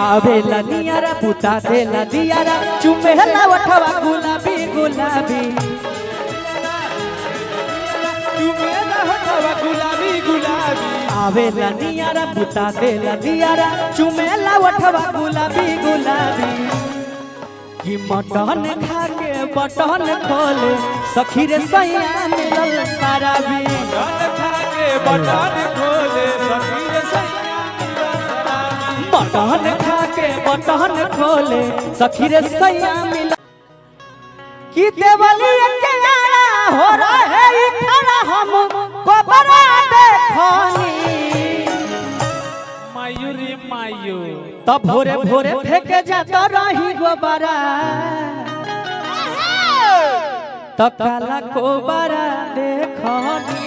आवेला नियारा पुता देला दियारा चुमेला वठवा गुलाबी गुलाबी चुमेला वठवा गुलाबी गुलाबी आवेला नियारा पुता देला दियारा चुमेला वठवा गुलाबी गुलाबी कि मटन खा के बटन खोले सखी रे सैया मिलल सारा भी मटन खा के बटन खोले सखी रे सैया मिलल सारा भी मटन खा के बटन खोले सखी रे सैया मिलल कि देवली के आरा हो रहे खरा हम कोबरा देखनी मायूरी मायू तब भोरे भोरे फेंके जाता रही गोबरा तो काला कोबरा देखनी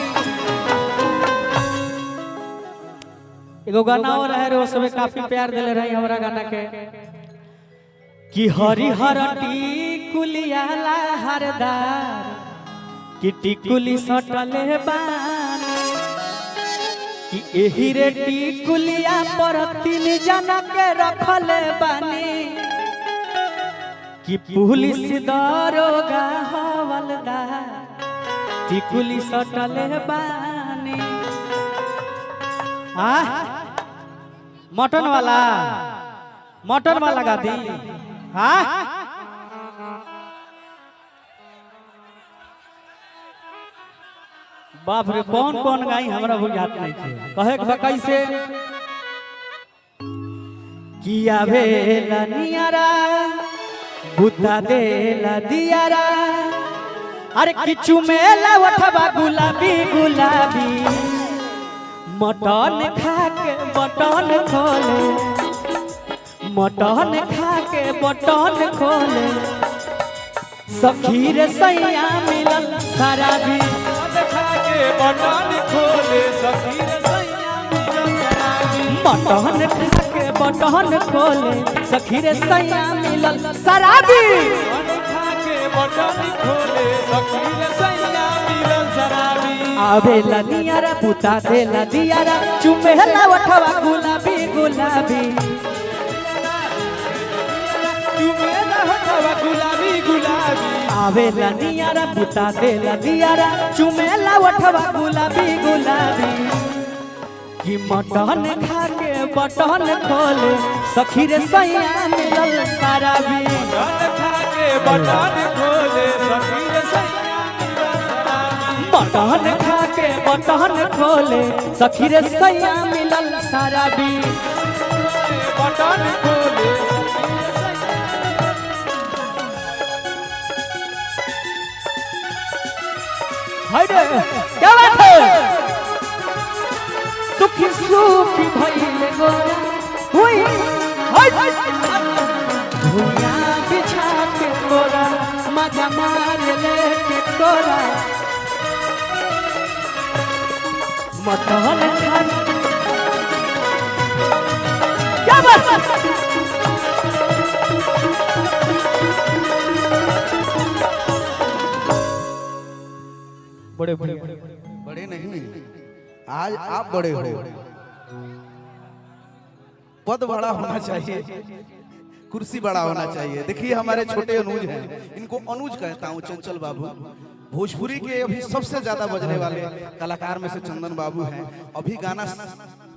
एगो गाना और है रो सब काफी प्यार दिले रही हमरा गाना के कि हरिहर टिकुलिया हरदार कि टिकुली सटले बान कि एही रे टिकुलिया पर 3 जना के रखले बानी कि पुलिस दरोगा हवलदार टिकुली सटले बानी मटन वाला गा दी बाप रे कौन कौन गाई हमरा बुझात नहीं थे कहे के कैसे किया भेला नियारा बुता देला दियारा अरे किचु मेला उठवा गुलाबी गुलाबी मटन खा के बटन खोले मटन खा के बटन खोले सखी रे सैया मिलल सारा भी खा के बटन खोले सखी रे सैया मिलल सारा भी मटन खा के बटन खोले सखी रे सैया मिलल सारा भी खा के बटन खोले सखी रे सैया मिलल सारा भी आवेला नियारा पुता देला दियारा चुमेला वठवा गुलाबी गुलाबी चुमेला वठवा गुलाबी गुलाबी आवेला नियारा पुता देला दियारा चुमेला वठवा गुलाबी गुलाबी कि मटन खा के बटन खोले सखी रे सैया मिलल सारा भी मटन खा के बटन खोले सखी रे सैया मिलल सारा भी मटन खा के बटन खोले सखी रे सैया मिलल सारा भी बटन खोले हाय रे क्या बात है सुखी सुखी भइले गोरा हुई हाय भुइया बिछा के गोरा मजा मार ले के गोरा मटन खा क्या बात बड़े बड़े बड़े नहीं आज आप बड़े हो पद बड़ा होना चाहिए कुर्सी बड़ा होना चाहिए देखिए हमारे छोटे अनुज हैं इनको अनुज कहता हूँ चंचल बाबू भोजपुरी के अभी सबसे ज्यादा बजने वाले कलाकार में से चंदन बाबू हैं अभी गाना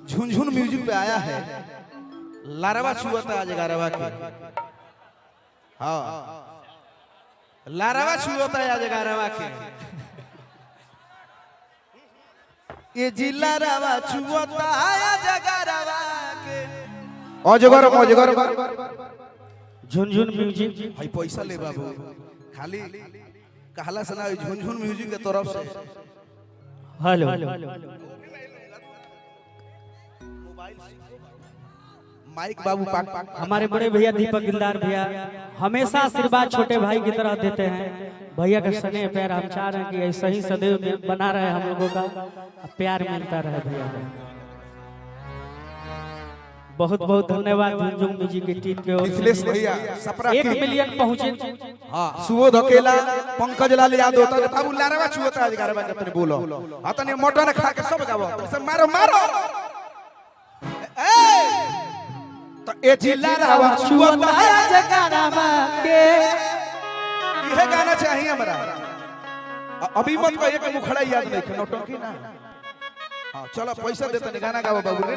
झुनझुन म्यूजिक पे आया है लारवा छुआता आज गारवा के हाँ लारवा छुआता है आज गारवा के ये जिला रवा छुआता है जगरवा के अजगर अजगर झुनझुन म्यूजिक भाई पैसा ले बाबू खाली कहला सुना झुनझुन म्यूजिक के तरफ से हेलो माइक बाबू पाक हमारे बड़े भैया दीपक दिलदार भैया हमेशा आशीर्वाद छोटे भाई की तरह देते हैं भैया का स्नेह प्यार हम चाह रहे हैं कि ऐसा ही सदैव बना रहे हम लोगों का प्यार मिलता रहे भैया का बहुत बहुत धन्यवाद झुनझुन म्यूजिक की टीम के ओर मिथिलेश भैया सपरा 1 मिलियन पहुंचे हां सुबोध अकेला पंकज लाल यादव त बाबू लारवा छुअता आज गारवा के तने बोलो आ तने मटन खा के सब गावो तने मारो मारो ए तो ए जिला रावा छुअता जगरावा के ये गाना चाहिए हमरा। अभी मत कहिए कि मुखड़ा याद नहीं है, नौटंकी ना। हां चलो पैसा देते नहीं, गाना गाओ बाबू रे।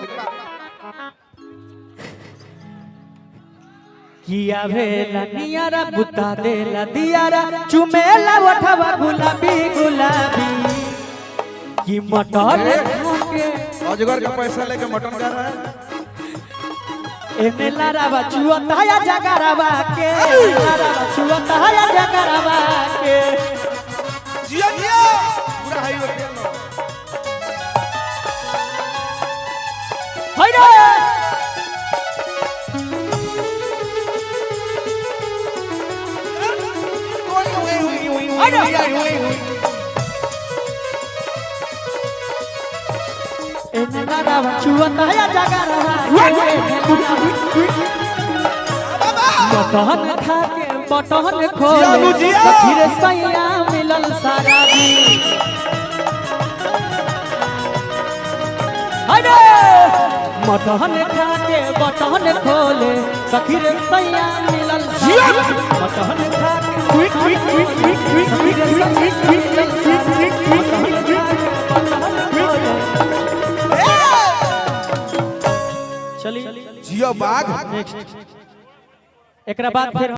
किया भेला नियारा बुता देला दियारा चुमेला उठवा गुलाबी गुलाबी कि मटन खाके अजगर का पैसा लेके मटन खा रहा है। एने लारावा छुअता या जगरावा के लारावा छुअता या जगरावा के जिया जिया पूरा हाईवे पे हाय रे एने लारावा छुअता या जगरावा बटन खाके बटन खोले सखीर सैया मिलल सारा दी अरे मटन खाके बटन खोले सखीर सैया मिलल सारा बटन खाके सखीर सैया मिलल चलिए जिया बाघ नेक्स्ट एकरा बाद फिर